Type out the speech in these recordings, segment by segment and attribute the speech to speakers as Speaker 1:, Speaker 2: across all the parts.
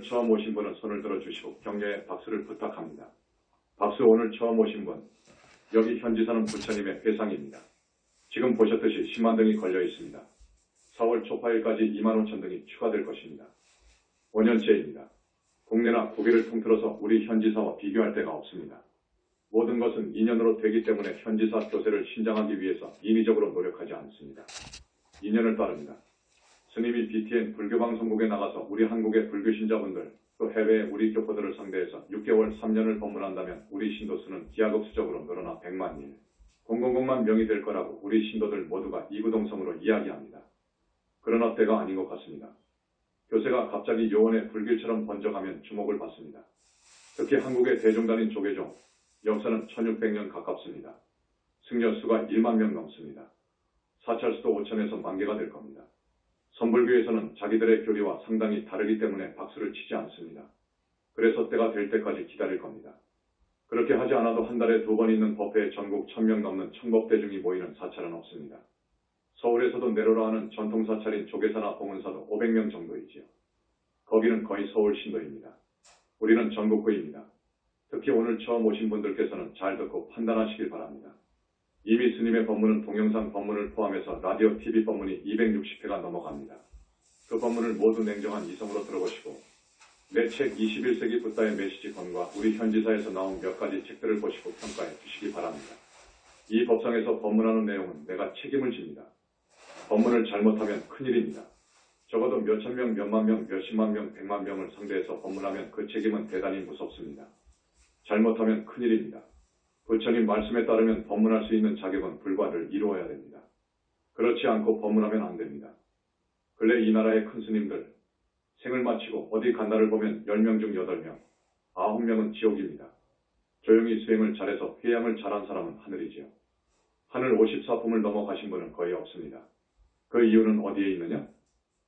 Speaker 1: 처음 오신 분은 손을 들어주시고 격려의 박수를 부탁합니다. 박수. 오늘 처음 오신 분, 여기 현지사는 부처님의 회상입니다. 지금 보셨듯이 10만 등이 걸려 있습니다. 4월 초파일까지 2만 5천 등이 추가될 것입니다. 5년째입니다. 국내나 국외를 통틀어서 우리 현지사와 비교할 데가 없습니다. 모든 것은 인연으로 되기 때문에 현지사 교세를 신장하기 위해서 인위적으로 노력하지 않습니다. 인연을 따릅니다. 스님이 BTN 불교방송국에 나가서 우리 한국의 불교신자분들 또 해외의 우리 교포들을 상대해서 6개월 3년을 법문한다면 우리 신도수는 기하급수적으로 늘어나 100만 일, 000만 명이 될 거라고 우리 신도들 모두가 이구동성으로 이야기합니다. 그러나 때가 아닌 것 같습니다. 교세가 갑자기 요원의 불길처럼 번져가면 주목을 받습니다. 특히 한국의 대종단인 조계종, 역사는 1600년 가깝습니다. 승려수가 1만 명 넘습니다. 사찰수도 5천에서 10,000개가 될 겁니다. 선불교에서는 자기들의 교리와 상당히 다르기 때문에 박수를 치지 않습니다. 그래서 때가 될 때까지 기다릴 겁니다. 그렇게 하지 않아도 한 달에 2번 있는 법회에 전국 1000명 넘는 청법대중이 모이는 사찰은 없습니다. 서울에서도 내로라 하는 전통사찰인 조계사나 봉은사도 500명 정도이지요. 거기는 거의 서울 신도입니다. 우리는 전국구입니다. 특히 오늘 처음 오신 분들께서는 잘 듣고 판단하시길 바랍니다. 이미 스님의 법문은 동영상 법문을 포함해서 라디오, TV 법문이 260회가 넘어갑니다. 그 법문을 모두 냉정한 이성으로 들어보시고 내 책 21세기 붓다의 메시지 건과 우리 현지사에서 나온 몇 가지 책들을 보시고 평가해 주시기 바랍니다. 이 법상에서 법문하는 내용은 내가 책임을 집니다. 법문을 잘못하면 큰일입니다. 적어도 몇천 명, 몇만 명, 몇십만 명, 100만 명을 상대해서 법문하면 그 책임은 대단히 무섭습니다. 잘못하면 큰일입니다. 부처님 말씀에 따르면 법문할 수 있는 자격은 불과를 이루어야 됩니다. 그렇지 않고 법문하면 안 됩니다. 근래 이 나라의 큰 스님들, 생을 마치고 어디 간다를 보면 10명 중 8명, 9명은 지옥입니다. 조용히 수행을 잘해서 회양을 잘한 사람은 하늘이지요. 하늘 54품을 넘어가신 분은 거의 없습니다. 그 이유는 어디에 있느냐?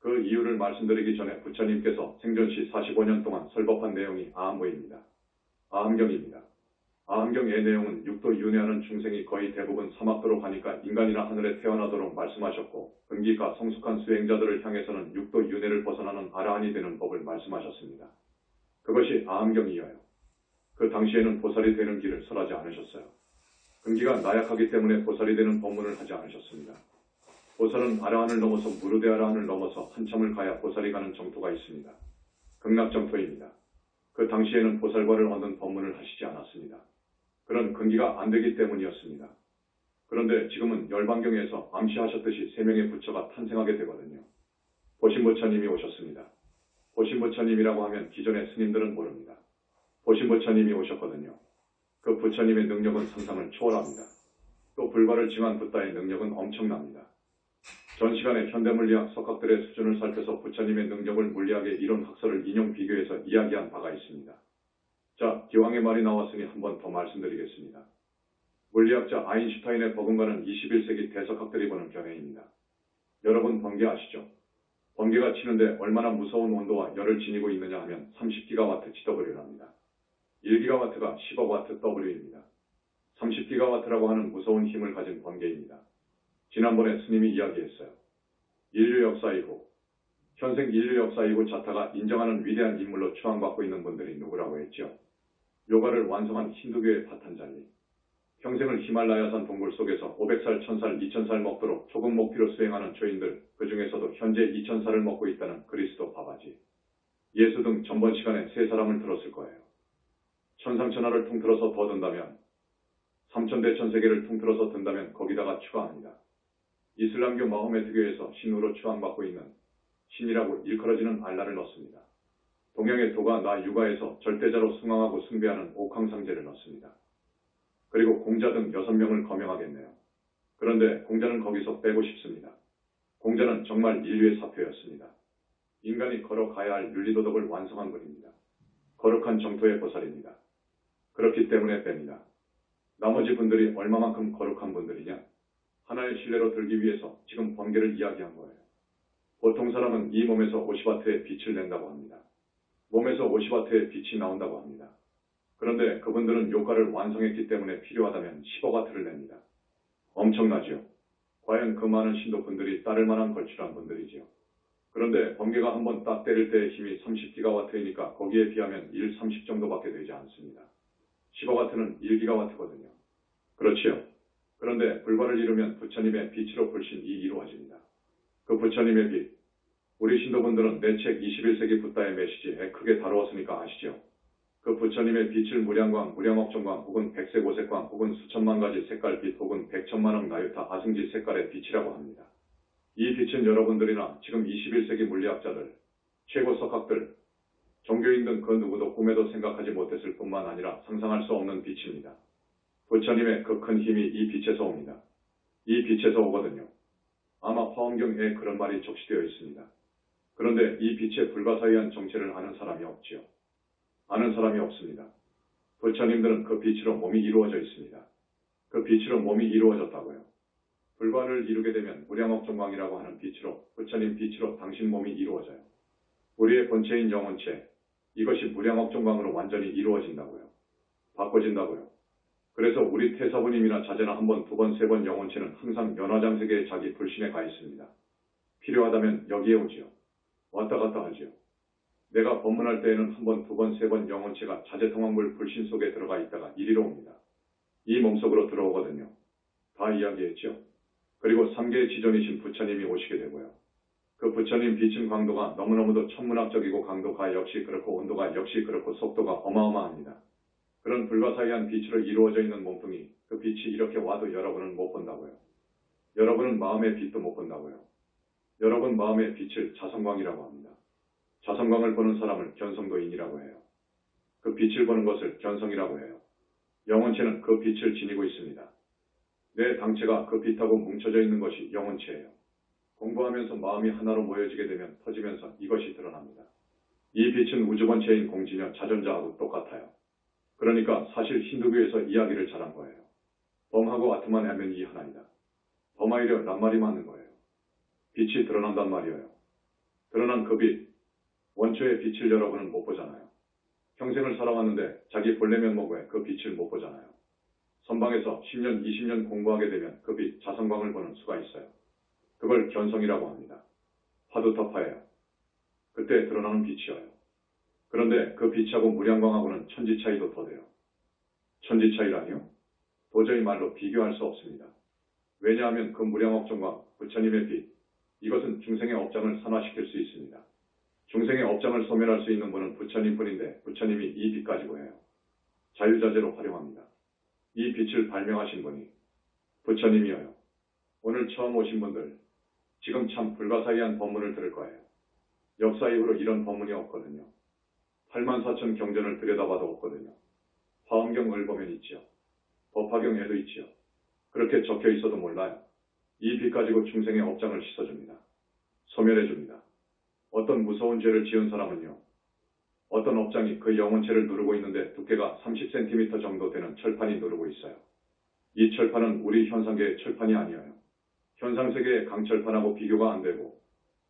Speaker 1: 그 이유를 말씀드리기 전에 부처님께서 생전시 45년 동안 설법한 내용이 아함보입니다. 아함경입니다. 아함경의 내용은 육도 윤회하는 중생이 거의 대부분 사막도로 가니까 인간이나 하늘에 태어나도록 말씀하셨고 근기가 성숙한 수행자들을 향해서는 육도 윤회를 벗어나는 아라한이 되는 법을 말씀하셨습니다. 그것이 아함경이어요. 그 당시에는 보살이 되는 길을 설하지 않으셨어요. 근기가 나약하기 때문에 보살이 되는 법문을 하지 않으셨습니다. 보살은 아라한을 넘어서 무르대 아라한을 넘어서 한참을 가야 보살이 가는 정토가 있습니다. 극락정토입니다. 그 당시에는 보살과를 얻는 법문을 하시지 않았습니다. 그런 근기가 안 되기 때문이었습니다. 그런데 지금은 열반경에서 암시하셨듯이 3명의 부처가 탄생하게 되거든요. 보신부처님이 오셨습니다. 보신부처님이라고 하면 기존의 스님들은 모릅니다. 보신부처님이 오셨거든요. 그 부처님의 능력은 상상을 초월합니다. 또 불과를 증한 붓다의 능력은 엄청납니다. 전 시간에 현대물리학 석학들의 수준을 살펴서 부처님의 능력을 물리학의 이론 학설을 인용 비교해서 이야기한 바가 있습니다. 자, 기왕의 말이 나왔으니 한 번 더 말씀드리겠습니다. 물리학자 아인슈타인의 버금가는 21세기 대석학들이 보는 견해입니다. 여러분 번개 아시죠? 번개가 치는데 얼마나 무서운 온도와 열을 지니고 있느냐 하면 30기가와트 GW랍니다. 1기가와트가 10억 와트 W입니다. 30기가와트라고 하는 무서운 힘을 가진 번개입니다. 지난번에 스님이 이야기했어요. 인류 역사 이후, 현생 인류 역사 이후 자타가 인정하는 위대한 인물로 추앙받고 있는 분들이 누구라고 했죠? 요가를 완성한 힌두교의 파탄잘리. 평생을 히말라야산 동굴 속에서 500살, 1000살, 2000살 먹도록 조금 먹기로 수행하는 죄인들, 그 중에서도 현재 2000살을 먹고 있다는 그리스도 바바지. 예수 등 전번 시간에 3사람을 들었을 거예요. 천상천하를 통틀어서 더 든다면, 3000대천세계를 통틀어서 든다면 거기다가 추가합니다. 이슬람교 마호메트교에서 신으로 추앙받고 있는 신이라고 일컬어지는 알라를 넣습니다. 동양의 도가 나 유가에서 절대자로 숭앙하고 숭배하는 옥황상제를 넣습니다. 그리고 공자 등 6명을 거명하겠네요. 그런데 공자는 거기서 빼고 싶습니다. 공자는 정말 인류의 사표였습니다. 인간이 걸어가야 할 윤리도덕을 완성한 분입니다. 거룩한 정토의 보살입니다. 그렇기 때문에 뺍니다. 나머지 분들이 얼마만큼 거룩한 분들이냐? 하나의 신뢰로 들기 위해서 지금 번개를 이야기한 거예요. 보통 사람은 이 몸에서 50와트의 빛을 낸다고 합니다. 몸에서 50와트의 빛이 나온다고 합니다. 그런데 그분들은 요가를 완성했기 때문에 필요하다면 15와트를 냅니다. 엄청나죠? 과연 그 많은 신도분들이 따를 만한 걸출한 분들이지요. 그런데 번개가 한번 딱 때릴 때의 힘이 30기가와트이니까 거기에 비하면 1, 30 정도밖에 되지 않습니다. 15와트는 1기가와트거든요. 그렇지요. 그런데 불발을 이루면 부처님의 빛으로 불신이 이루어집니다. 그 부처님의 빛, 우리 신도분들은 내 책 21세기 붓다의 메시지에 크게 다루었으니까 아시죠? 그 부처님의 빛을 무량광, 무량억정광 혹은 백색 오색광 혹은 수천만 가지 색깔 빛 혹은 백천만억 나유타 아승지 색깔의 빛이라고 합니다. 이 빛은 여러분들이나 지금 21세기 물리학자들, 최고 석학들, 종교인 등 그 누구도 꿈에도 생각하지 못했을 뿐만 아니라 상상할 수 없는 빛입니다. 부처님의 그 큰 힘이 이 빛에서 옵니다. 이 빛에서 오거든요. 아마 화엄경에 그런 말이 적시되어 있습니다. 그런데 이 빛의 불가사의한 정체를 아는 사람이 없지요. 아는 사람이 없습니다. 부처님들은 그 빛으로 몸이 이루어져 있습니다. 그 빛으로 몸이 이루어졌다고요. 불발을 이루게 되면 무량억정광이라고 하는 빛으로, 부처님 빛으로 당신 몸이 이루어져요. 우리의 본체인 영혼체, 이것이 무량억정광으로 완전히 이루어진다고요. 바꿔진다고요. 그래서 우리 태사부님이나 자제나 한 번, 두 번, 세 번 영혼체는 항상 연화장세계에 자기 불신에 가 있습니다. 필요하다면 여기에 오지요. 왔다 갔다 하지요. 내가 법문할 때에는 한 번, 두 번, 세 번 영혼체가 자제통합물 불신 속에 들어가 있다가 이리로 옵니다. 이 몸속으로 들어오거든요. 다 이야기했죠. 그리고 3계의 지존이신 부처님이 오시게 되고요. 그 부처님 빛은 강도가 너무너무도 천문학적이고 강도가 역시 그렇고 온도가 역시 그렇고 속도가 어마어마합니다. 그런 불가사의한 빛으로 이루어져 있는 몸뚱이, 그 빛이 이렇게 와도 여러분은 못 본다고요. 여러분은 마음의 빛도 못 본다고요. 여러분 마음의 빛을 자성광이라고 합니다. 자성광을 보는 사람을 견성도인이라고 해요. 그 빛을 보는 것을 견성이라고 해요. 영혼체는 그 빛을 지니고 있습니다. 내 당체가 그 빛하고 뭉쳐져 있는 것이 영혼체예요. 공부하면서 마음이 하나로 모여지게 되면 터지면서 이것이 드러납니다. 이 빛은 우주본체인 공진여 자존자하고 똑같아요. 그러니까 사실 힌두교에서 이야기를 잘한 거예요. 범하고 아트만 하면 이 하나이다. 범하이려 낱말이 맞는 거예요. 빛이 드러난단 말이에요. 드러난 그 빛, 원초의 빛을 여러분은 못 보잖아요. 평생을 살아왔는데 자기 본래 면목에 그 빛을 못 보잖아요. 선방에서 10년, 20년 공부하게 되면 그 빛, 자성광을 보는 수가 있어요. 그걸 견성이라고 합니다. 화두터파예요. 그때 드러나는 빛이어요. 그런데 그 빛하고 무량광하고는 천지 차이도 더 돼요. 천지 차이라니요? 도저히 말로 비교할 수 없습니다. 왜냐하면 그 무량억정광, 부처님의 빛, 이것은 중생의 업장을 산화시킬 수 있습니다. 중생의 업장을 소멸할 수 있는 분은 부처님뿐인데 부처님이 이 빛 가지고 해요. 자유자재로 활용합니다. 이 빛을 발명하신 분이 부처님이어요. 오늘 처음 오신 분들, 지금 참 불가사의한 법문을 들을 거예요. 역사 이후로 이런 법문이 없거든요. 84,000 경전을 들여다봐도 없거든요. 화엄경을 보면 있지요. 법화경에도 있지요. 그렇게 적혀 있어도 몰라요. 이 빛 가지고 중생의 업장을 씻어줍니다. 소멸해줍니다. 어떤 무서운 죄를 지은 사람은요. 어떤 업장이 그 영혼체를 누르고 있는데 두께가 30cm 정도 되는 철판이 누르고 있어요. 이 철판은 우리 현상계의 철판이 아니에요. 현상세계의 강철판하고 비교가 안 되고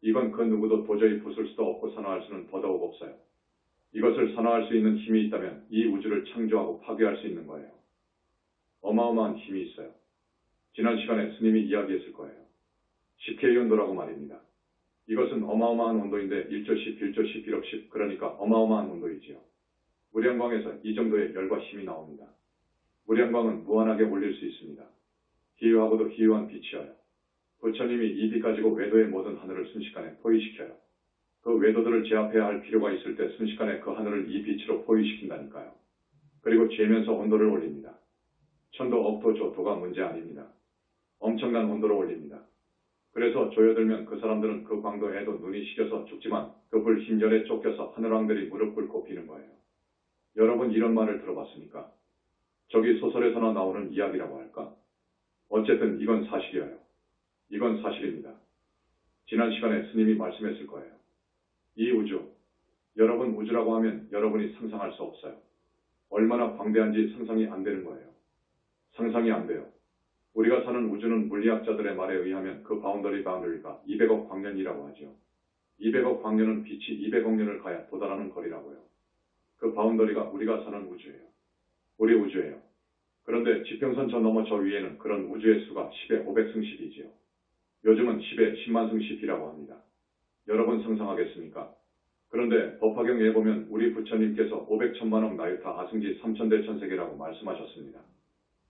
Speaker 1: 이건 그 누구도 도저히 부술 수도 없고 산화할 수는 더더욱 없어요. 이것을 산화할 수 있는 힘이 있다면 이 우주를 창조하고 파괴할 수 있는 거예요. 어마어마한 힘이 있어요. 지난 시간에 스님이 이야기했을 거예요. 10K 온도라고 말입니다. 이것은 어마어마한 온도인데 1조 10, 1조 10, 1억 10 그러니까 어마어마한 온도이지요. 무량광에서 이 정도의 열과 힘이 나옵니다. 무량광은 무한하게 올릴 수 있습니다. 희유하고도 희유한 빛이어요. 부처님이 이 빛 가지고 외도의 모든 하늘을 순식간에 포위시켜요. 그 외도들을 제압해야 할 필요가 있을 때 순식간에 그 하늘을 이 빛으로 포위시킨다니까요. 그리고 재면서 온도를 올립니다. 천도, 억도, 조도가 문제 아닙니다. 엄청난 온도로 올립니다. 그래서 조여들면 그 사람들은 그 광도에도 눈이 시려서 죽지만 그 불 힘열에 쫓겨서 하늘왕들이 무릎 꿇고 비는 거예요. 여러분 이런 말을 들어봤습니까? 저기 소설에서나 나오는 이야기라고 할까? 어쨌든 이건 사실이에요. 이건 사실입니다. 지난 시간에 스님이 말씀했을 거예요. 이 우주, 여러분 우주라고 하면 여러분이 상상할 수 없어요. 얼마나 광대한지 상상이 안 되는 거예요. 상상이 안 돼요. 우리가 사는 우주는 물리학자들의 말에 의하면 그 바운더리가 200억 광년이라고 하죠. 200억 광년은 빛이 200억 년을 가야 도달하는 거리라고요. 그 바운더리가 우리가 사는 우주예요. 우리 우주예요. 그런데 지평선 저 너머 저 위에는 그런 우주의 수가 10의 500승 10이지요. 요즘은 10의 10만 승 10이라고 합니다. 여러분 상상하겠습니까? 그런데 법화경에 보면 우리 부처님께서 500천만억 나유타 아승지 3천대천세계라고 말씀하셨습니다.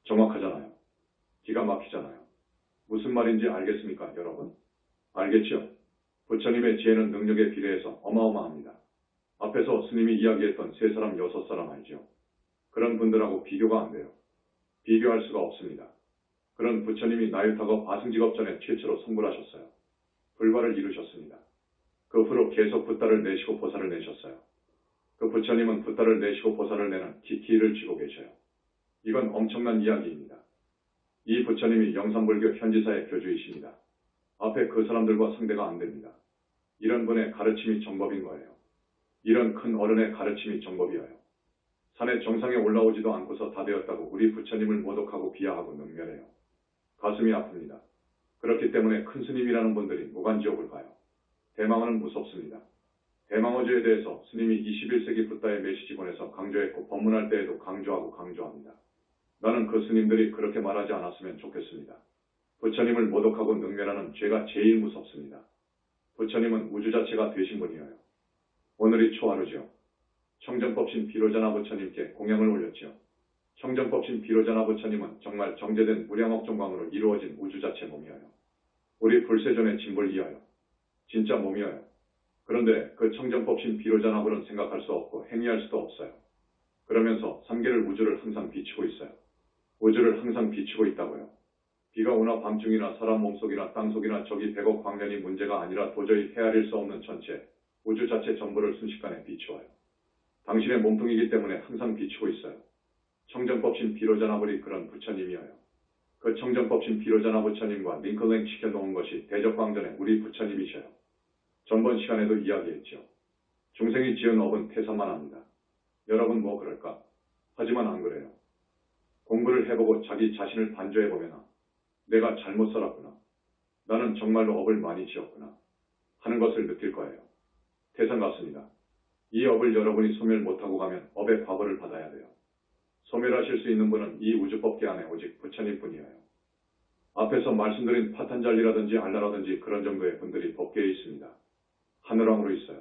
Speaker 1: 정확하잖아요. 기가 막히잖아요. 무슨 말인지 알겠습니까, 여러분? 알겠지요? 부처님의 지혜는 능력에 비례해서 어마어마합니다. 앞에서 스님이 이야기했던 3사람, 6사람 알지요? 그런 분들하고 비교가 안 돼요. 비교할 수가 없습니다. 그런 부처님이 나유타급 아승직업 전에 최초로 성불하셨어요. 불과를 이루셨습니다. 그 후로 계속 붓다를 내시고 보살을 내셨어요. 그 부처님은 붓다를 내시고 보살을 내는 기키를 쥐고 계셔요. 이건 엄청난 이야기입니다. 이 부처님이 영산불교 현지사의 교주이십니다. 앞에 그 사람들과 상대가 안 됩니다. 이런 분의 가르침이 정법인 거예요. 이런 큰 어른의 가르침이 정법이어요. 산의 정상에 올라오지도 않고서 다 되었다고 우리 부처님을 모독하고 비하하고 능멸해요. 가슴이 아픕니다. 그렇기 때문에 큰 스님이라는 분들이 무간지옥을 가요. 대망어는 무섭습니다. 대망어주에 대해서 스님이 21세기 붓다의 메시지 본에서 강조했고 법문할 때에도 강조하고 강조합니다. 나는 그 스님들이 그렇게 말하지 않았으면 좋겠습니다. 부처님을 모독하고 능멸하는 죄가 제일 무섭습니다. 부처님은 우주 자체가 되신 분이에요. 오늘이 초하루죠. 청정법신 비로자나 부처님께 공양을 올렸지요. 청정법신 비로자나 부처님은 정말 정제된 무량억 종광으로 이루어진 우주 자체 몸이어요. 우리 불세존의 진볼이어요. 진짜 몸이어요. 그런데 그 청정법신 비로자나불은 생각할 수 없고 행위할 수도 없어요. 그러면서 3개를 우주를 항상 비추고 있어요. 우주를 항상 비추고 있다고요. 비가 오나 밤중이나 사람 몸속이나 땅속이나 저기 100억 광년이 문제가 아니라 도저히 헤아릴 수 없는 전체, 우주 자체 전부를 순식간에 비추어요. 당신의 몸뚱이기 때문에 항상 비추고 있어요. 청정법신 비로자나불이 그런 부처님이어요. 그 청정법신 비로자나 부처님과 링클랭 시켜놓은 것이 대적광전의 우리 부처님이셔요. 전번 시간에도 이야기했죠. 중생이 지은 업은 태산만 합니다. 여러분 뭐 그럴까? 하지만 안 그래요. 공부를 해보고 자기 자신을 반조해보면 내가 잘못 살았구나. 나는 정말로 업을 많이 지었구나. 하는 것을 느낄 거예요. 태산 같습니다. 이 업을 여러분이 소멸 못하고 가면 업의 과보를 받아야 돼요. 소멸하실 수 있는 분은 이 우주법계 안에 오직 부처님뿐이에요. 앞에서 말씀드린 파탄잘리라든지 알라라든지 그런 정도의 분들이 법계에 있습니다. 하늘왕으로 있어요.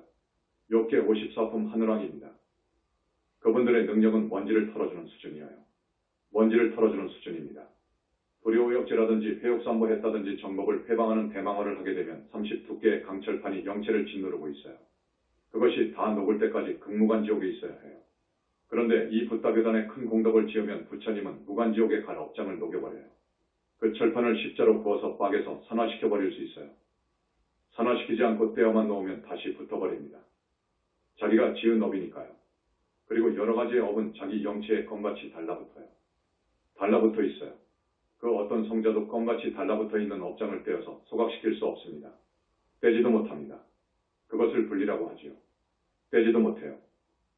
Speaker 1: 욕계 54품 하늘왕입니다. 그분들의 능력은 먼지를 털어주는 수준이에요. 먼지를 털어주는 수준입니다. 불효오역제라든지 회옥삼보했다든지 정법을 회방하는 대망어를 하게 되면 32개의 강철판이 영체를 짓누르고 있어요. 그것이 다 녹을 때까지 극무간지옥에 있어야 해요. 그런데 이 붓다교단에 큰 공덕을 지으면 부처님은 무간지옥에 갈 업장을 녹여버려요. 그 철판을 십자로 구워서 빡에서 산화시켜버릴 수 있어요. 산화시키지 않고 떼어만 놓으면 다시 붙어버립니다. 자기가 지은 업이니까요. 그리고 여러 가지의 업은 자기 영체에 껌같이 달라붙어요. 달라붙어 있어요. 그 어떤 성자도 껌같이 달라붙어 있는 업장을 떼어서 소각시킬 수 없습니다. 떼지도 못합니다. 그것을 분리라고 하지요. 떼지도 못해요.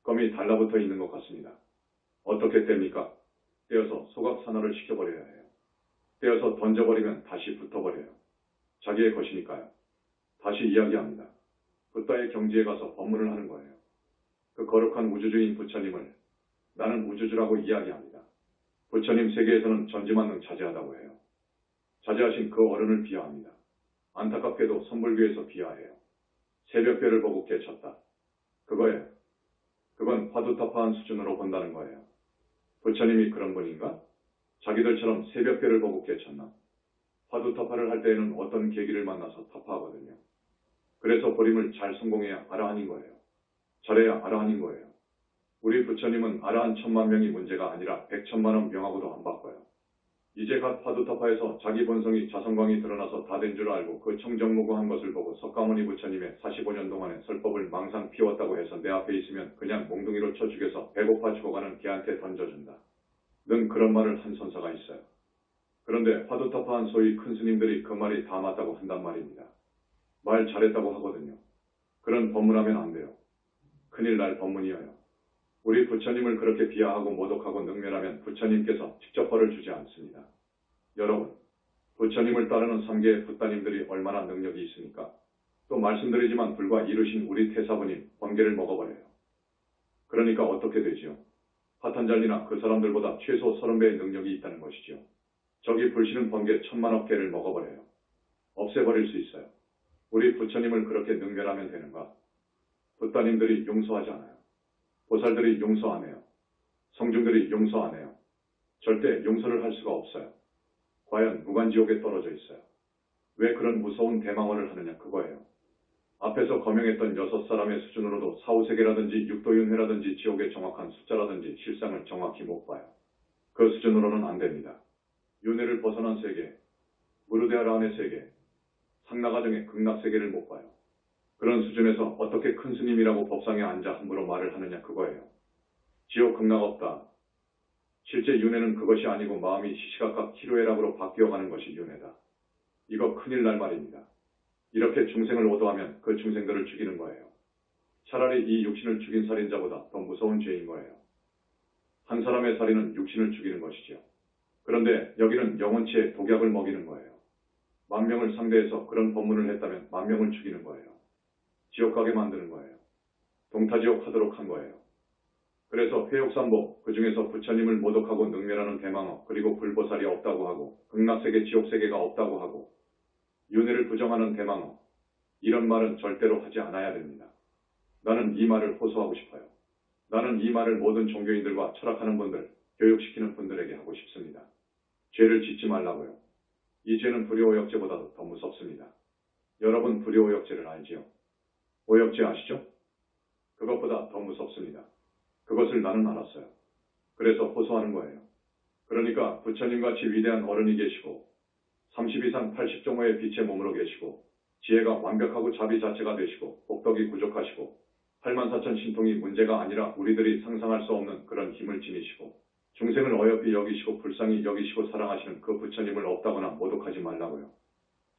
Speaker 1: 껌이 달라붙어 있는 것 같습니다. 어떻게 떼입니까? 떼어서 소각 산화를 시켜버려야 해요. 떼어서 던져버리면 다시 붙어버려요. 자기의 것이니까요. 다시 이야기합니다. 붓다의 경지에 가서 법문을 하는 거예요. 그 거룩한 우주주인 부처님을 나는 우주주라고 이야기합니다. 부처님 세계에서는 전지만능 자제하다고 해요. 자제하신 그 어른을 비하합니다. 안타깝게도 선불교에서 비하해요. 새벽별을 보고 깨쳤다. 그거예요. 그건 화두타파한 수준으로 본다는 거예요. 부처님이 그런 분인가? 자기들처럼 새벽별을 보고 깨쳤나? 화두타파를 할 때에는 어떤 계기를 만나서 타파하거든요. 그래서 보림을 잘 성공해야 아라한인 거예요. 잘해야 아라한인 거예요. 우리 부처님은 아라한 1000만 명이 문제가 아니라 100천만원 명하고도 안 바꿔요. 이제 갓 화두타파에서 자기 본성이 자성광이 드러나서 다 된 줄 알고 그 청정무구한 것을 보고 석가모니 부처님의 45년 동안의 설법을 망상 피웠다고 해서 내 앞에 있으면 그냥 몽둥이로 쳐 죽여서 배고파 죽어가는 개한테 던져준다. 는 그런 말을 한 선사가 있어요. 그런데 화두타파한 소위 큰 스님들이 그 말이 다 맞다고 한단 말입니다. 말 잘했다고 하거든요. 그런 법문하면 안 돼요. 큰일 날 법문이에요. 우리 부처님을 그렇게 비하하고 모독하고 능멸하면 부처님께서 직접 벌을 주지 않습니다. 여러분, 부처님을 따르는 3개의 붓다님들이 얼마나 능력이 있습니까? 또 말씀드리지만 불과 이루신 우리 태사부님 번개를 먹어버려요. 그러니까 어떻게 되지요? 파탄잘리나 그 사람들보다 최소 30배의 능력이 있다는 것이죠. 저기 불씨는 번개 1000만억 개를 먹어버려요. 없애버릴 수 있어요. 우리 부처님을 그렇게 능멸하면 되는가? 붓따님들이 용서하지 않아요. 보살들이 용서 안 해요. 성중들이 용서 안 해요. 절대 용서를 할 수가 없어요. 과연 무간지옥에 떨어져 있어요. 왜 그런 무서운 대망언을 하느냐 그거예요. 앞에서 거명했던 6사람의 수준으로도 사후세계라든지 육도윤회라든지 지옥의 정확한 숫자라든지 실상을 정확히 못 봐요. 그 수준으로는 안 됩니다. 윤회를 벗어난 세계, 무르데아라한의 세계, 상나가정의 극락세계를 못 봐요. 그런 수준에서 어떻게 큰 스님이라고 법상에 앉아 함부로 말을 하느냐 그거예요. 지옥 극락 없다. 실제 윤회는 그것이 아니고 마음이 시시각각 희로애락으로 바뀌어가는 것이 윤회다. 이거 큰일 날 말입니다. 이렇게 중생을 오도하면 그 중생들을 죽이는 거예요. 차라리 이 육신을 죽인 살인자보다 더 무서운 죄인 거예요. 한 사람의 살인은 육신을 죽이는 것이죠. 그런데 여기는 영혼체에 독약을 먹이는 거예요. 10,000명을 상대해서 그런 법문을 했다면 10,000명을 죽이는 거예요. 지옥 가게 만드는 거예요. 동타지옥 하도록 한 거예요. 그래서 회욕삼보, 그 중에서 부처님을 모독하고 능멸하는 대망어, 그리고 불보살이 없다고 하고 극락세계, 지옥세계가 없다고 하고 윤회를 부정하는 대망어, 이런 말은 절대로 하지 않아야 됩니다. 나는 이 말을 호소하고 싶어요. 나는 이 말을 모든 종교인들과 철학하는 분들, 교육시키는 분들에게 하고 싶습니다. 죄를 짓지 말라고요. 이 죄는 불효오역죄보다도 더 무섭습니다. 여러분 불효오역죄를 알지요? 오역죄 아시죠? 그것보다 더 무섭습니다. 그것을 나는 알았어요. 그래서 호소하는 거예요. 그러니까 부처님같이 위대한 어른이 계시고 30 이상 80종호의 빛의 몸으로 계시고 지혜가 완벽하고 자비 자체가 되시고 복덕이 부족하시고 84,000 신통이 문제가 아니라 우리들이 상상할 수 없는 그런 힘을 지니시고 중생을 어여삐 여기시고 불쌍히 여기시고 사랑하시는 그 부처님을 없다거나 모독하지 말라고요.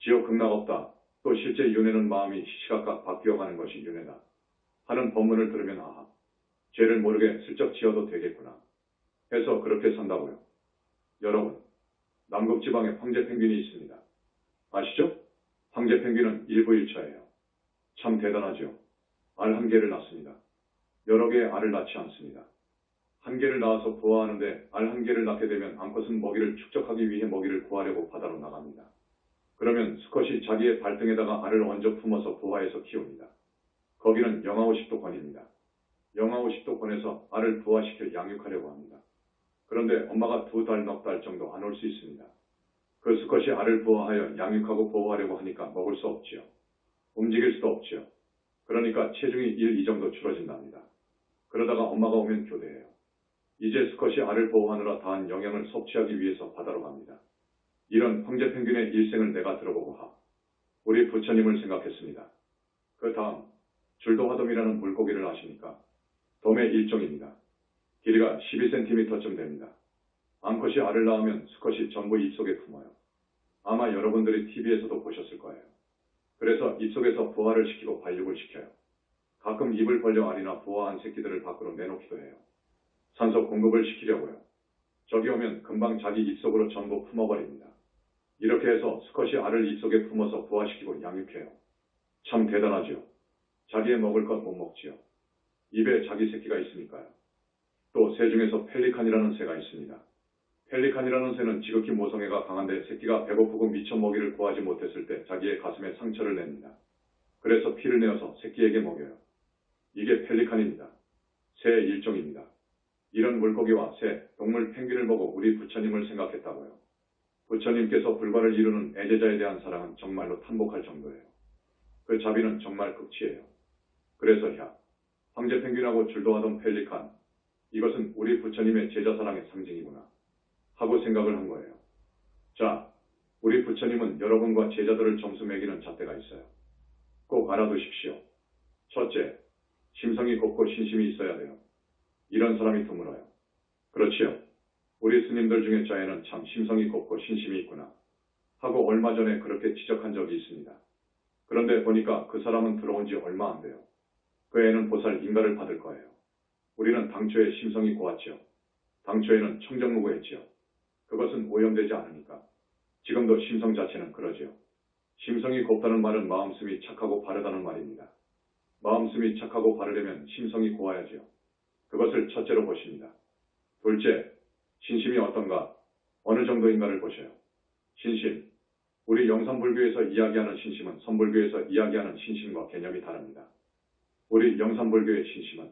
Speaker 1: 지옥 극락 없다. 또 실제 윤회는 마음이 시시각각 바뀌어가는 것이 윤회다. 하는 법문을 들으면 아하, 죄를 모르게 슬쩍 지어도 되겠구나 해서 그렇게 산다고요. 여러분, 남극지방에 황제펭귄이 있습니다. 아시죠? 황제펭귄은 일부일처예요. 참 대단하죠. 알 한 개를 낳습니다. 여러 개의 알을 낳지 않습니다. 한 개를 낳아서 부화하는데 알 한 개를 낳게 되면 암컷은 먹이를 축적하기 위해 먹이를 구하려고 바다로 나갑니다. 그러면 수컷이 자기의 발등에다가 알을 얹어 품어서 부화해서 키웁니다. 거기는 영하 50도 권입니다. 영하 50도 권에서 알을 부화시켜 양육하려고 합니다. 그런데 엄마가 2달, 넉 달 정도 안 올 수 있습니다. 그 수컷이 알을 부화하여 양육하고 보호하려고 하니까 먹을 수 없지요. 움직일 수도 없지요. 그러니까 체중이 1, 2 정도 줄어진답니다. 그러다가 엄마가 오면 교대해요. 이제 수컷이 알을 보호하느라 다한 영양을 섭취하기 위해서 바다로 갑니다. 이런 황제펭귄의 일생을 내가 들어보고 우리 부처님을 생각했습니다. 그 다음 줄도화돔이라는 물고기를 아십니까? 돔의 일종입니다. 길이가 12cm쯤 됩니다. 암컷이 알을 낳으면 수컷이 전부 입속에 품어요. 아마 여러분들이 TV에서도 보셨을 거예요. 그래서 입속에서 부화를 시키고 발육을 시켜요. 가끔 입을 벌려 알이나 부화한 새끼들을 밖으로 내놓기도 해요. 산소 공급을 시키려고요. 저기 오면 금방 자기 입속으로 전부 품어버립니다. 이렇게 해서 수컷이 알을 입속에 품어서 부화시키고 양육해요. 참 대단하죠. 자기의 먹을 것 못 먹지요. 입에 자기 새끼가 있으니까요. 또 새 중에서 펠리칸이라는 새가 있습니다. 펠리칸이라는 새는 지극히 모성애가 강한데 새끼가 배고프고 미처 먹이를 구하지 못했을 때 자기의 가슴에 상처를 냅니다. 그래서 피를 내어서 새끼에게 먹여요. 이게 펠리칸입니다. 새의 일종입니다. 이런 물고기와 새, 동물 펭귄을 보고 우리 부처님을 생각했다고요. 부처님께서 불과를 이루는 애제자에 대한 사랑은 정말로 탐복할 정도예요. 그 자비는 정말 극치예요. 그래서 황제펭귄하고 줄도하던 펠리칸, 이것은 우리 부처님의 제자사랑의 상징이구나 하고 생각을 한 거예요. 자, 우리 부처님은 여러분과 제자들을 점수 매기는 잣대가 있어요. 꼭 알아두십시오. 첫째, 심성이 곱고 신심이 있어야 돼요. 이런 사람이 드물어요. 그렇지요. 우리 스님들 중에 자에는 참 심성이 곱고 신심이 있구나 하고 얼마 전에 그렇게 지적한 적이 있습니다. 그런데 보니까 그 사람은 들어온 지 얼마 안 돼요. 그 애는 보살 인가를 받을 거예요. 우리는 당초에 심성이 고왔지요. 당초에는 청정무구했지요. 그것은 오염되지 않으니까. 지금도 심성 자체는 그러지요. 심성이 곱다는 말은 마음씀이 착하고 바르다는 말입니다. 마음씀이 착하고 바르려면 심성이 고와야지요. 그것을 첫째로 보십니다. 둘째, 신심이 어떤가, 어느 정도인가를 보셔요. 신심, 우리 영산불교에서 이야기하는 신심은 선불교에서 이야기하는 신심과 개념이 다릅니다. 우리 영산불교의 신심은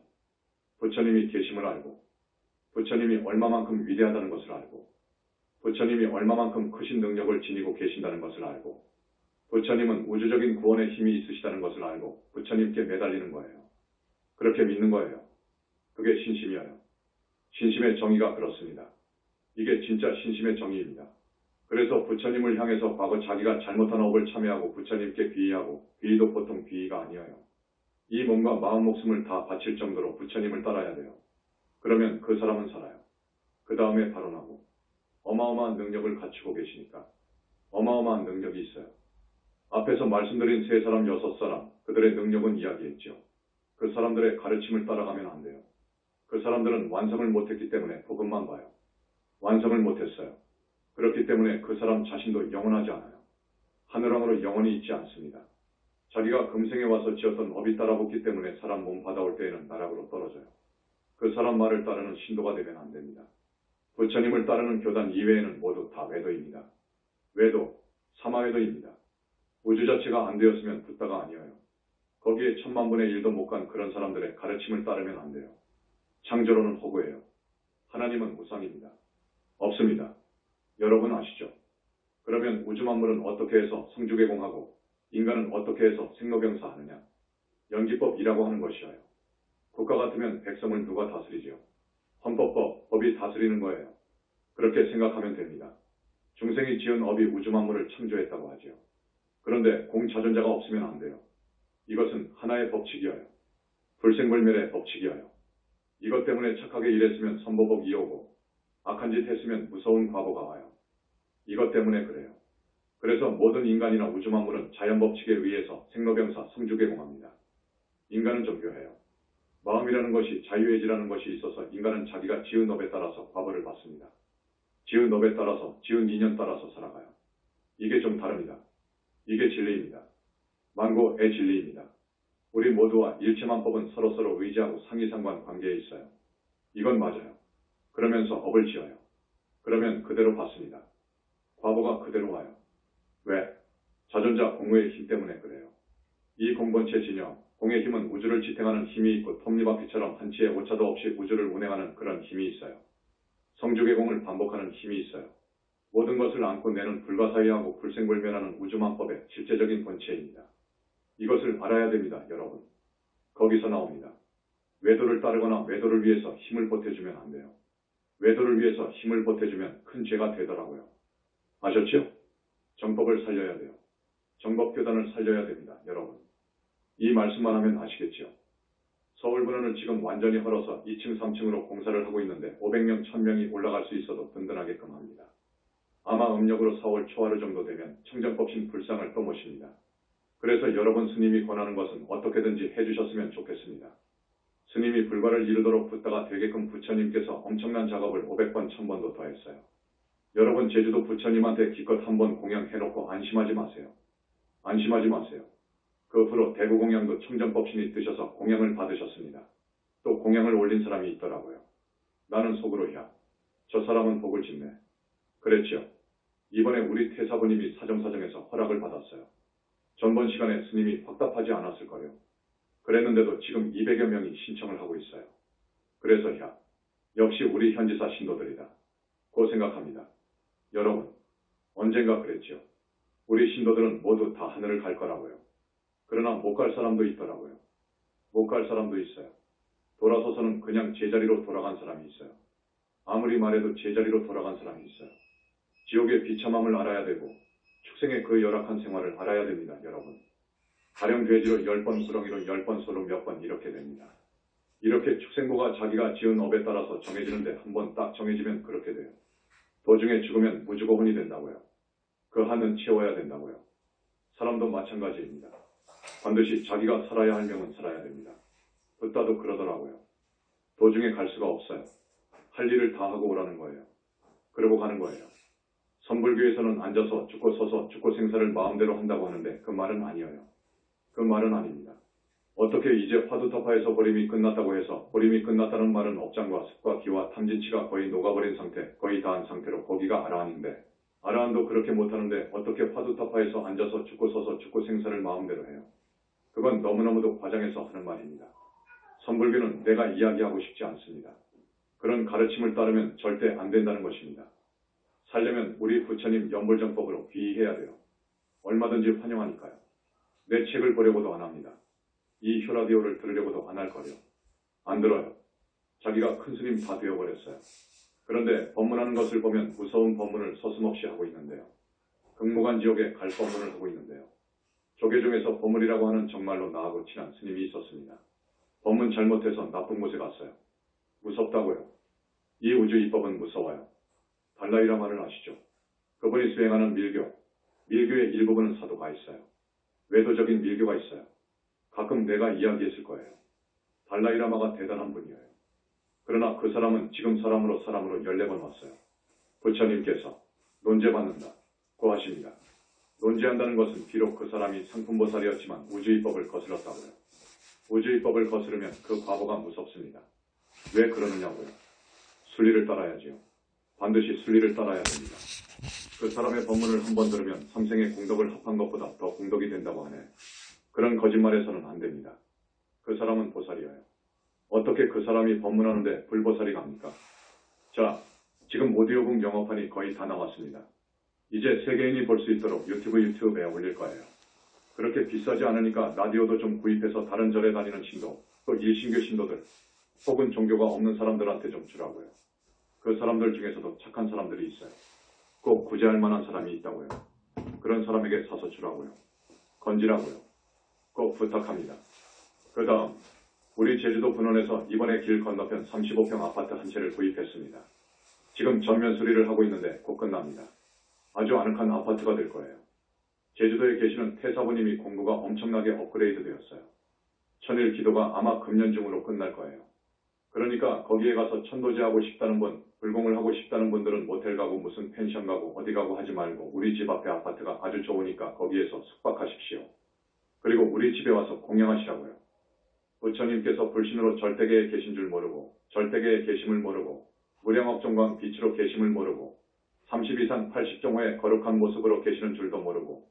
Speaker 1: 부처님이 계심을 알고 부처님이 얼마만큼 위대하다는 것을 알고 부처님이 얼마만큼 크신 능력을 지니고 계신다는 것을 알고 부처님은 우주적인 구원의 힘이 있으시다는 것을 알고 부처님께 매달리는 거예요. 그렇게 믿는 거예요. 그게 신심이에요. 신심의 정의가 그렇습니다. 이게 진짜 신심의 정의입니다. 그래서 부처님을 향해서 과거 자기가 잘못한 업을 참회하고 부처님께 귀의하고 귀의도 보통 귀의가 아니에요. 이 몸과 마음 목숨을 다 바칠 정도로 부처님을 따라야 돼요. 그러면 그 사람은 살아요. 그 다음에 발언하고 어마어마한 능력을 갖추고 계시니까 어마어마한 능력이 있어요. 앞에서 말씀드린 3사람, 6사람 그들의 능력은 이야기했죠. 그 사람들의 가르침을 따라가면 안 돼요. 그 사람들은 완성을 못했기 때문에 복음만 봐요. 완성을 못했어요. 그렇기 때문에 그 사람 자신도 영원하지 않아요. 하늘왕으로 영원히 있지 않습니다. 자기가 금생에 와서 지었던 업이 따라붙기 때문에 사람 몸 받아올 때에는 나락으로 떨어져요. 그 사람 말을 따르는 신도가 되면 안 됩니다. 부처님을 따르는 교단 이외에는 모두 다 외도입니다. 외도, 사마외도입니다. 우주 자체가 안 되었으면 붓다가 아니에요. 거기에 1000만분의 1도 못 간 그런 사람들의 가르침을 따르면 안 돼요. 창조론은 허구예요. 하나님은 우상입니다. 없습니다. 여러분 아시죠? 그러면 우주 만물은 어떻게 해서 성주개공하고 인간은 어떻게 해서 생로병사하느냐? 연기법이라고 하는 것이에요. 국가 같으면 백성을 누가 다스리죠? 헌법법, 법이 다스리는 거예요. 그렇게 생각하면 됩니다. 중생이 지은 업이 우주 만물을 창조했다고 하죠. 그런데 공자존자가 없으면 안 돼요. 이것은 하나의 법칙이에요. 불생불멸의 법칙이에요. 이것 때문에 착하게 일했으면 선보복 이어오고 악한 짓 했으면 무서운 과보가 와요. 이것 때문에 그래요. 그래서 모든 인간이나 우주 만물은 자연법칙에 의해서 생로병사, 성주개공합니다. 인간은 종교해요. 마음이라는 것이 자유의지라는 것이 있어서 인간은 자기가 지은 업에 따라서 과보를 받습니다. 지은 업에 따라서, 지은 인연 따라서 살아가요. 이게 좀 다릅니다. 이게 진리입니다. 만고의 진리입니다. 우리 모두와 일체만법은 서로서로 의지하고 상이상관 관계에 있어요. 이건 맞아요. 그러면서 업을 지어요. 그러면 그대로 받습니다. 과보가 그대로 와요. 왜? 자존자 공의 힘 때문에 그래요. 이 공본체 진영, 공의 힘은 우주를 지탱하는 힘이 있고 톱니바퀴처럼 한치의 오차도 없이 우주를 운행하는 그런 힘이 있어요. 성주개공을 반복하는 힘이 있어요. 모든 것을 안고 내는 불가사의하고 불생불멸하는 우주만법의 실제적인 본체입니다. 이것을 알아야 됩니다, 여러분. 거기서 나옵니다. 외도를 따르거나 외도를 위해서 힘을 보태주면 안 돼요. 외도를 위해서 힘을 보태주면 큰 죄가 되더라고요. 아셨죠? 정법을 살려야 돼요. 정법교단을 살려야 됩니다, 여러분. 이 말씀만 하면 아시겠죠? 서울분원은 지금 완전히 헐어서 2층, 3층으로 공사를 하고 있는데 500명, 1000명이 올라갈 수 있어도 든든하게끔 합니다. 아마 음력으로 4월 초하루 정도 되면 청정법신 불상을 또 모십니다. 그래서 여러분 스님이 권하는 것은 어떻게든지 해주셨으면 좋겠습니다. 스님이 불과를 이루도록 붙다가 되게끔 부처님께서 엄청난 작업을 500번, 1000번도 더 했어요. 여러분 제주도 부처님한테 기껏 한번 공양해놓고 안심하지 마세요. 안심하지 마세요. 그 후로 대구 공양도 청정법신이 드셔서 공양을 받으셨습니다. 또 공양을 올린 사람이 있더라고요. 나는 속으로 야, 저 사람은 복을 짓네. 그랬죠. 이번에 우리 태사부님이 사정사정해서 허락을 받았어요. 전번 시간에 스님이 확답하지 않았을 거예요. 그랬는데도 지금 200여 명이 신청을 하고 있어요. 그래서 야, 역시 우리 현지사 신도들이다. 고 생각합니다. 여러분, 언젠가 그랬죠. 우리 신도들은 모두 다 하늘을 갈 거라고요. 그러나 못 갈 사람도 있더라고요. 못 갈 사람도 있어요. 돌아서서는 그냥 제자리로 돌아간 사람이 있어요. 아무리 말해도 제자리로 돌아간 사람이 있어요. 지옥의 비참함을 알아야 되고 축생의 그 열악한 생활을 알아야 됩니다, 여러분. 가령 돼지로 10번 구렁이로 10번 소로 몇 번 이렇게 됩니다. 이렇게 축생고가 자기가 지은 업에 따라서 정해지는데 한 번 딱 정해지면 그렇게 돼요. 도중에 죽으면 무주고혼이 된다고요. 그 한은 채워야 된다고요. 사람도 마찬가지입니다. 반드시 자기가 살아야 할 명은 살아야 됩니다. 붓다도 그러더라고요. 도중에 갈 수가 없어요. 할 일을 다 하고 오라는 거예요. 그러고 가는 거예요. 선불교에서는 앉아서 죽고 서서 죽고 생사를 마음대로 한다고 하는데 그 말은 아니에요. 그 말은 아닙니다. 어떻게 이제 화두타파에서 보림이 끝났다고 해서 보림이 끝났다는 말은 업장과 습과 기와 탐진치가 거의 녹아버린 상태, 거의 다한 상태로 거기가 아라한인데 아라한도 그렇게 못하는데 어떻게 화두타파에서 앉아서 죽고 서서 죽고 생사를 마음대로 해요. 그건 너무너무도 과장해서 하는 말입니다. 선불교는 내가 이야기하고 싶지 않습니다. 그런 가르침을 따르면 절대 안 된다는 것입니다. 살려면 우리 부처님 연불정법으로 귀의해야 돼요. 얼마든지 환영하니까요. 내 책을 보려고도 안 합니다. 이 휴라디오를 들으려고도 안 할 거요. 안 들어요. 자기가 큰 스님 다 되어버렸어요. 그런데 법문하는 것을 보면 무서운 법문을 서슴없이 하고 있는데요. 극무관 지옥에 갈 법문을 하고 있는데요. 조계 중에서 보물이라고 하는 정말로 나하고 친한 스님이 있었습니다. 법문 잘못해서 나쁜 곳에 갔어요. 무섭다고요. 이 우주 이법은 무서워요. 달라이라마를 아시죠? 그분이 수행하는 밀교의 일부분은 사도가 있어요. 외도적인 밀교가 있어요. 가끔 내가 이야기했을 거예요. 달라이라마가 대단한 분이에요. 그러나 그 사람은 지금 사람으로 14번 왔어요. 부처님께서 논제받는다고 하십니다. 논제한다는 것은 비록 그 사람이 상품보살이었지만 우주이법을 거슬렀다고요. 우주이법을 거스르면 그 과보가 무섭습니다. 왜 그러느냐고요. 순리를 따라야지요. 반드시 순리를 따라야 됩니다. 그 사람의 법문을 한 번 들으면 삼생의 공덕을 합한 것보다 더 공덕이 된다고 하네. 그런 거짓말에서는 안 됩니다. 그 사람은 보살이에요. 어떻게 그 사람이 법문하는데 불보살이 갑니까? 자, 지금 오디오북 영어판이 거의 다 나왔습니다. 이제 세계인이 볼 수 있도록 유튜브에 올릴 거예요. 그렇게 비싸지 않으니까 라디오도 좀 구입해서 다른 절에 다니는 신도, 또 일신교 신도들, 혹은 종교가 없는 사람들한테 좀 주라고요. 그 사람들 중에서도 착한 사람들이 있어요. 꼭 구제할 만한 사람이 있다고요. 그런 사람에게 사서 주라고요. 건지라고요. 꼭 부탁합니다. 그 다음, 우리 제주도 분원에서 이번에 길 건너편 35평 아파트 한 채를 구입했습니다. 지금 전면 수리를 하고 있는데 곧 끝납니다. 아주 아늑한 아파트가 될 거예요. 제주도에 계시는 태사부님이 공부가 엄청나게 업그레이드 되었어요. 천일 기도가 아마 금년 중으로 끝날 거예요. 그러니까 거기에 가서 천도제하고 싶다는 분, 불공을 하고 싶다는 분들은 모텔 가고 무슨 펜션 가고 어디 가고 하지 말고 우리 집 앞에 아파트가 아주 좋으니까 거기에서 숙박하십시오. 그리고 우리 집에 와서 공양하시라고요. 부처님께서 불신으로 절대계에 계신 줄 모르고 절대계에 계심을 모르고 무량업종광 빛으로 계심을 모르고 30 이상 80종호의 거룩한 모습으로 계시는 줄도 모르고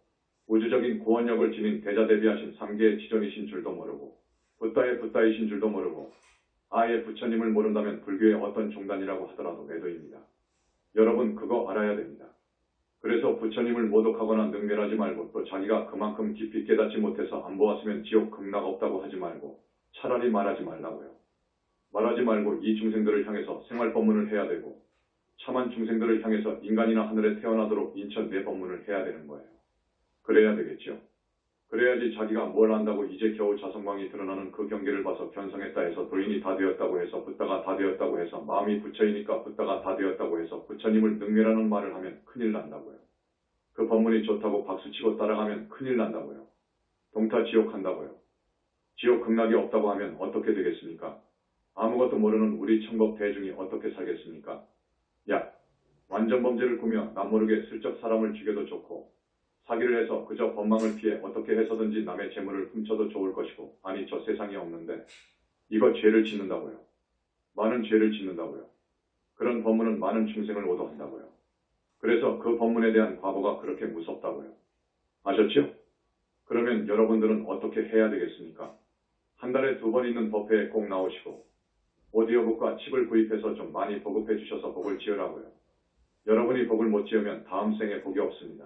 Speaker 1: 우주적인 구원력을 지닌 대자대비하신 3계의 지존이신 줄도 모르고 붓다의 붓다이신 줄도 모르고 아예 부처님을 모른다면 불교의 어떤 종단이라고 하더라도 매도입니다. 여러분 그거 알아야 됩니다. 그래서 부처님을 모독하거나 능멸하지 말고 또 자기가 그만큼 깊이 깨닫지 못해서 안 보았으면 지옥 극락 없다고 하지 말고 차라리 말하지 말라고요. 말하지 말고 이 중생들을 향해서 생활법문을 해야 되고 참한 중생들을 향해서 인간이나 하늘에 태어나도록 인천 내 법문을 해야 되는 거예요. 그래야 되겠죠. 그래야지 자기가 뭘 안다고 이제 겨우 자성광이 드러나는 그 경계를 봐서 견성했다 해서 도인이 다 되었다고 해서 붓다가 다 되었다고 해서 마음이 부처이니까 붓다가 다 되었다고 해서 부처님을 능멸하는 말을 하면 큰일 난다고요. 그 법문이 좋다고 박수치고 따라가면 큰일 난다고요. 동타 지옥 한다고요. 지옥 극락이 없다고 하면 어떻게 되겠습니까? 아무것도 모르는 우리 천법 대중이 어떻게 살겠습니까? 야, 완전 범죄를 꾸며 남모르게 슬쩍 사람을 죽여도 좋고 사기를 해서 그저 법망을 피해 어떻게 해서든지 남의 재물을 훔쳐도 좋을 것이고 아니 저 세상에 없는데 이거 죄를 짓는다고요. 많은 죄를 짓는다고요. 그런 법문은 많은 중생을 오도한다고요. 그래서 그 법문에 대한 과보가 그렇게 무섭다고요. 아셨죠? 그러면 여러분들은 어떻게 해야 되겠습니까? 한 달에 2번 있는 법회에 꼭 나오시고 오디오북과 칩을 구입해서 좀 많이 보급해 주셔서 복을 지으라고요. 여러분이 복을 못 지으면 다음 생에 복이 없습니다.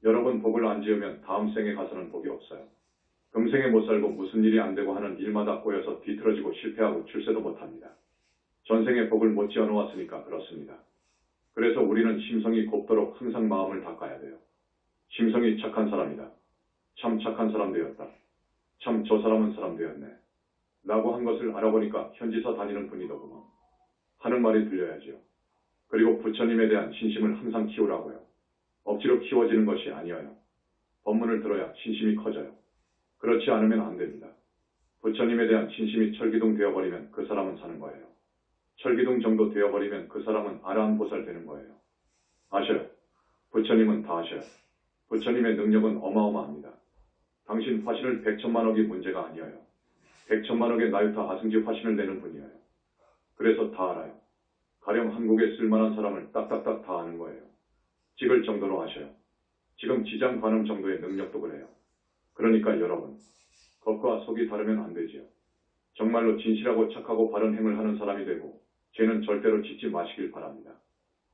Speaker 1: 여러분 복을 안 지으면 다음 생에 가서는 복이 없어요. 금생에 못 살고 무슨 일이 안 되고 하는 일마다 꼬여서 뒤틀어지고 실패하고 출세도 못합니다. 전생에 복을 못 지어 놓았으니까 그렇습니다. 그래서 우리는 심성이 곱도록 항상 마음을 닦아야 돼요. 심성이 착한 사람이다. 참 착한 사람 되었다. 참 저 사람은 사람 되었네. 라고 한 것을 알아보니까 현지사 다니는 분이더구먼. 하는 말이 들려야지요. 그리고 부처님에 대한 신심을 항상 키우라고요. 억지로 키워지는 것이 아니어요. 법문을 들어야 신심이 커져요. 그렇지 않으면 안 됩니다. 부처님에 대한 신심이 철기둥 되어버리면 그 사람은 사는 거예요. 철기둥 정도 되어버리면 그 사람은 아라한보살 되는 거예요. 아셔요. 부처님은 다 아셔요. 부처님의 능력은 어마어마합니다. 당신 화신을 100천만억이 문제가 아니어요. 100천만억의 나유타 아승지 화신을 내는 분이에요. 그래서 다 알아요. 가령 한국에 쓸만한 사람을 딱딱딱 다 아는 거예요. 찍을 정도로 하셔요. 지금 지장 관음 정도의 능력도 그래요. 그러니까 여러분, 겉과 속이 다르면 안 되지요. 정말로 진실하고 착하고 바른 행을 하는 사람이 되고 죄는 절대로 짓지 마시길 바랍니다.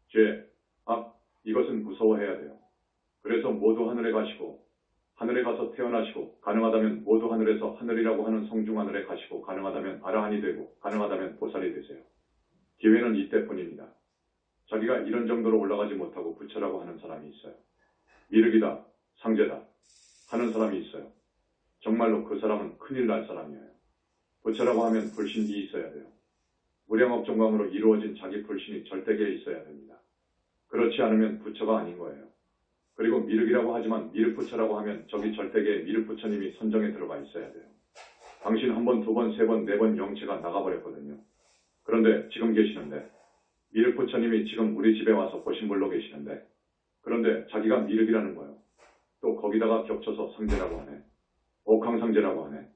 Speaker 1: 죄, 악, 이것은 무서워해야 돼요. 그래서 모두 하늘에 가시고 하늘에 가서 태어나시고 가능하다면 모두 하늘에서 하늘이라고 하는 성중하늘에 가시고 가능하다면 아라한이 되고 가능하다면 보살이 되세요. 기회는 이때뿐입니다. 자기가 이런 정도로 올라가지 못하고 부처라고 하는 사람이 있어요. 미륵이다, 상제다 하는 사람이 있어요. 정말로 그 사람은 큰일 날 사람이에요. 부처라고 하면 불신이 있어야 돼요. 무량억 종강으로 이루어진 자기 불신이 절대계에 있어야 됩니다. 그렇지 않으면 부처가 아닌 거예요. 그리고 미륵이라고 하지만 미륵부처라고 하면 저기 절대계에 미륵부처님이 선정에 들어가 있어야 돼요. 당신 한 번, 두 번, 세 번, 네 번 영체가 나가버렸거든요. 그런데 지금 계시는데 미륵부처님이 지금 우리 집에 와서 보신 분로 계시는데 그런데 자기가 미륵이라는 거예요. 또 거기다가 겹쳐서 상제라고 하네. 옥황상제라고 하네.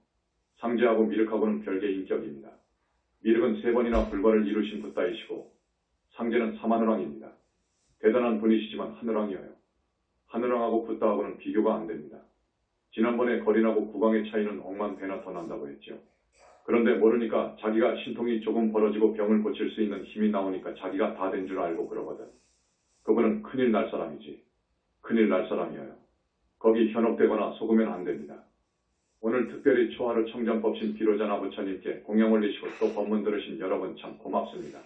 Speaker 1: 상제하고 미륵하고는 별개의 인격입니다. 미륵은 세 번이나 불과를 이루신 붓다이시고 상제는 사마누랑입니다. 대단한 분이시지만 하누랑이에요. 하늘왕하고 붓다하고는 비교가 안 됩니다. 지난번에 거린하고 국왕의 차이는 억만 배나 더 난다고 했죠. 그런데 모르니까 자기가 신통이 조금 벌어지고 병을 고칠 수 있는 힘이 나오니까 자기가 다 된 줄 알고 그러거든. 그분은 큰일 날 사람이지. 큰일 날 사람이에요. 거기 현혹되거나 속으면 안 됩니다. 오늘 특별히 초하루 청정법신 비로자나 부처님께 공양 올리시고 또 법문 들으신 여러분 참 고맙습니다.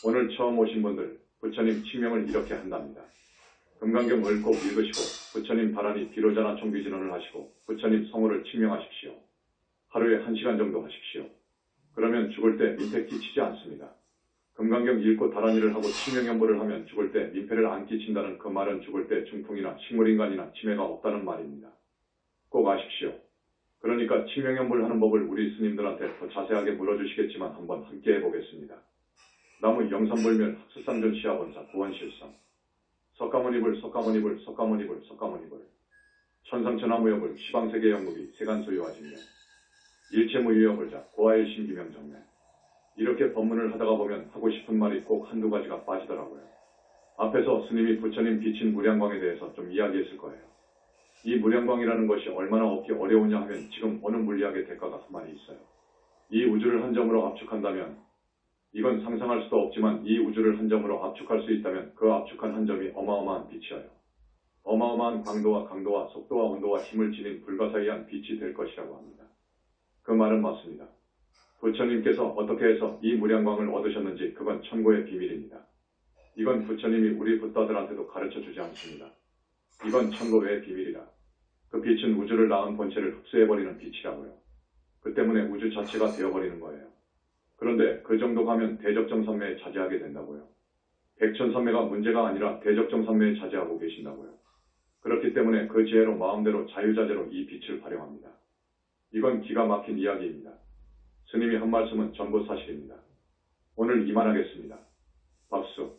Speaker 1: 오늘 처음 오신 분들 부처님 칭명을 이렇게 한답니다. 금강경을 꼭 읽으시고 부처님 바라니 비로자나 정비진언을 하시고 부처님 성호를 칭명하십시오. 하루에 1시간 정도 하십시오. 그러면 죽을 때 민폐 끼치지 않습니다. 금강경 읽고 다란이를 하고 칭명연보를 하면 죽을 때 민폐를 안 끼친다는 그 말은 죽을 때 중풍이나 식물인간이나 치매가 없다는 말입니다. 꼭 아십시오. 그러니까 칭명연보를 하는 법을 우리 스님들한테 더 자세하게 물어주시겠지만 한번 함께 해보겠습니다. 나무 영산불멸 학수상전 시아본사 구원실성 석가모니불 석가모니불 석가모니불 석가모니불 천상천하무여불 시방세계 영국이 세간소유화진명 일체무유여불자 고아일신기명정매 이렇게 법문을 하다가 보면 하고 싶은 말이 꼭 한두 가지가 빠지더라고요. 앞에서 스님이 부처님 비친 무량광에 대해서 좀 이야기했을 거예요. 이 무량광이라는 것이 얼마나 얻기 어려우냐 하면 지금 어느 물리학의 대가가 가만히 있어요. 이 우주를 한 점으로 압축한다면 이건 상상할 수도 없지만 이 우주를 한 점으로 압축할 수 있다면 그 압축한 한 점이 어마어마한 빛이어요. 어마어마한 강도와 속도와 온도와 힘을 지닌 불가사의한 빛이 될 것이라고 합니다. 그 말은 맞습니다. 부처님께서 어떻게 해서 이 무량광을 얻으셨는지 그건 천고의 비밀입니다. 이건 부처님이 우리 붓다들한테도 가르쳐 주지 않습니다. 이건 천고 외의 비밀이라. 그 빛은 우주를 낳은 본체를 흡수해버리는 빛이라고요. 그 때문에 우주 자체가 되어버리는 거예요. 그런데 그 정도 가면 대적정산매에 자제하게 된다고요. 백천산매가 문제가 아니라 대적정산매에 자제하고 계신다고요. 그렇기 때문에 그 지혜로 마음대로 자유자재로 이 빛을 활용합니다. 이건 기가 막힌 이야기입니다. 스님이 한 말씀은 전부 사실입니다. 오늘 이만하겠습니다. 박수.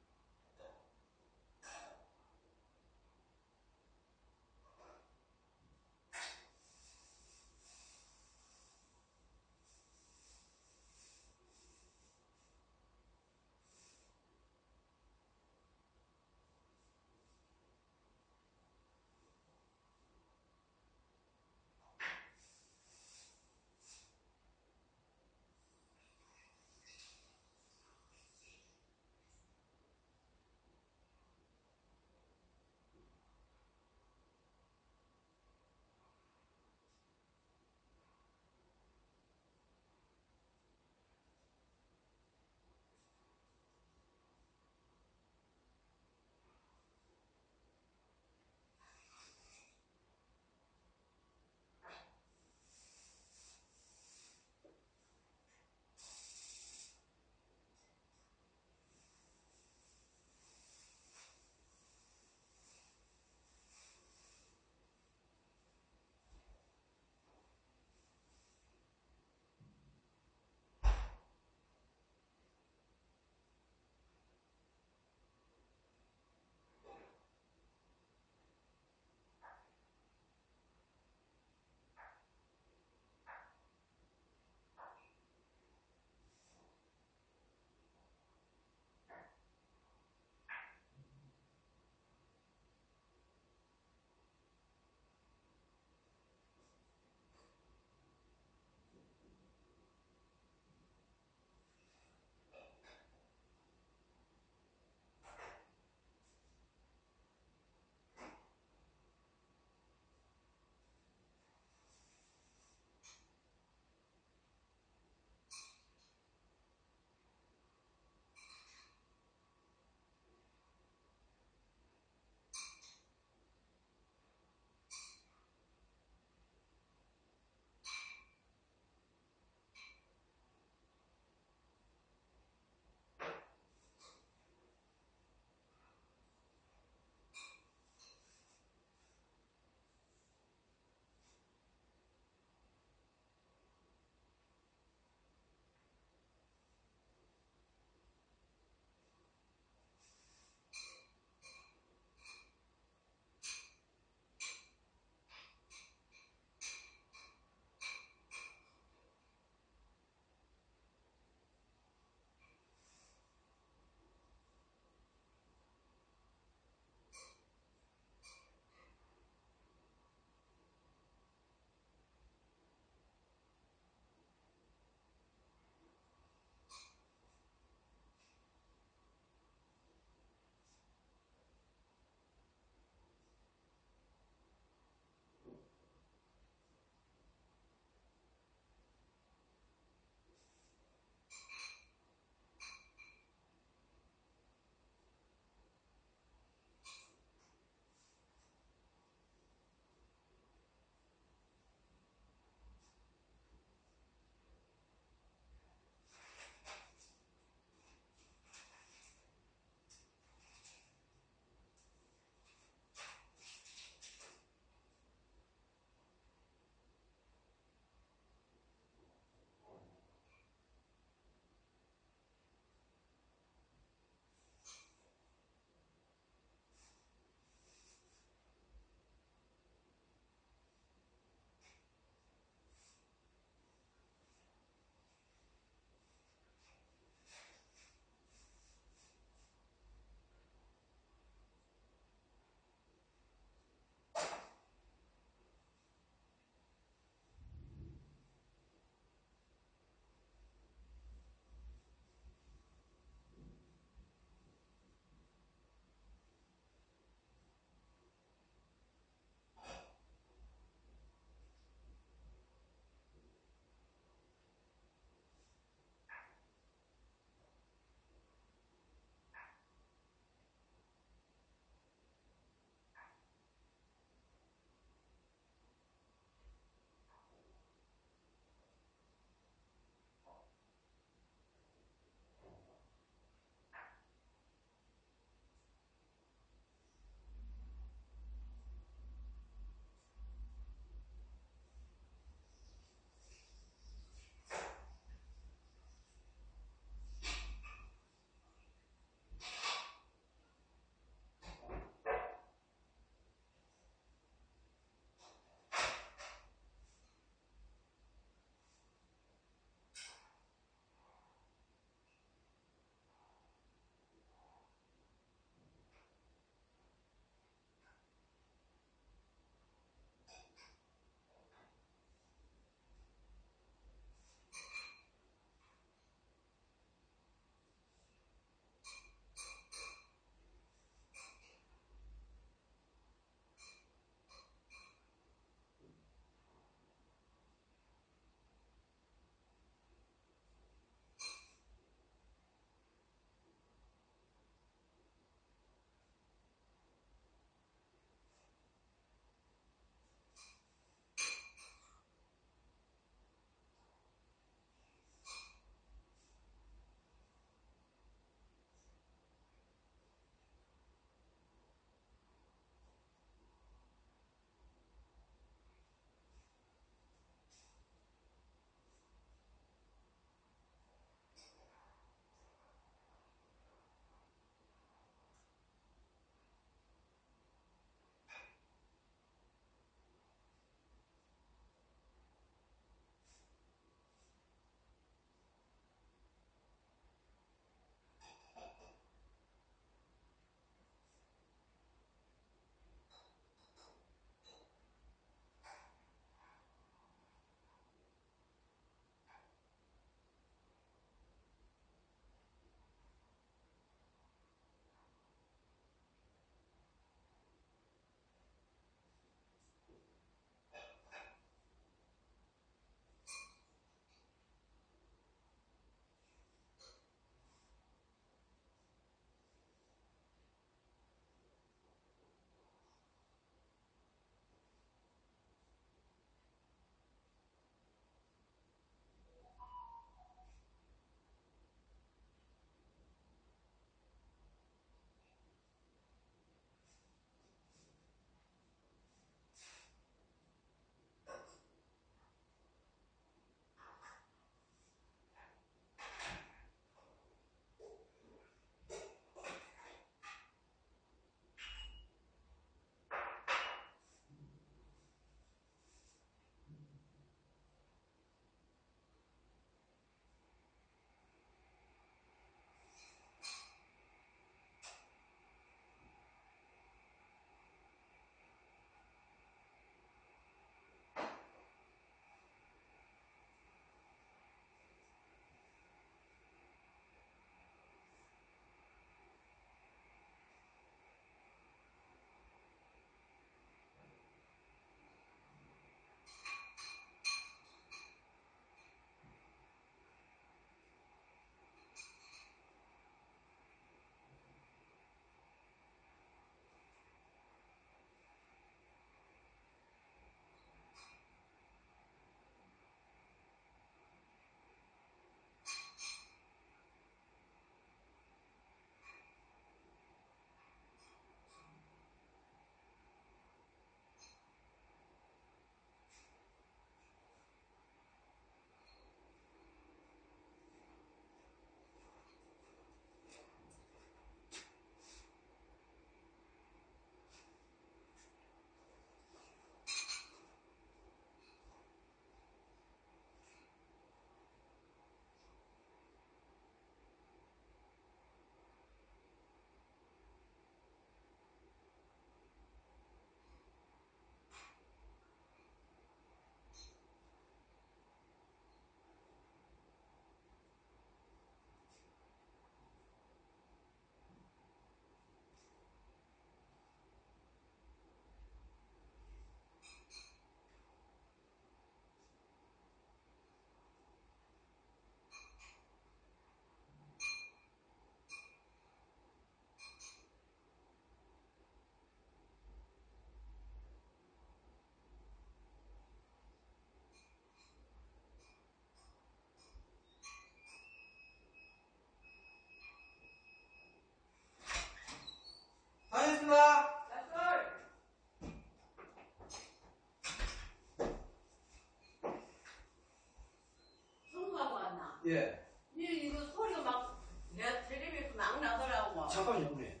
Speaker 2: 예.
Speaker 3: 이거 소리가 막, 내 텔레비에서 막 나더라고.
Speaker 2: 잠깐만요, 어머니.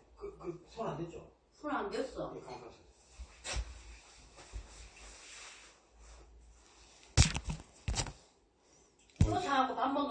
Speaker 2: 손 안 댔죠?
Speaker 3: 손 안 댔어.
Speaker 2: 예, 가까이.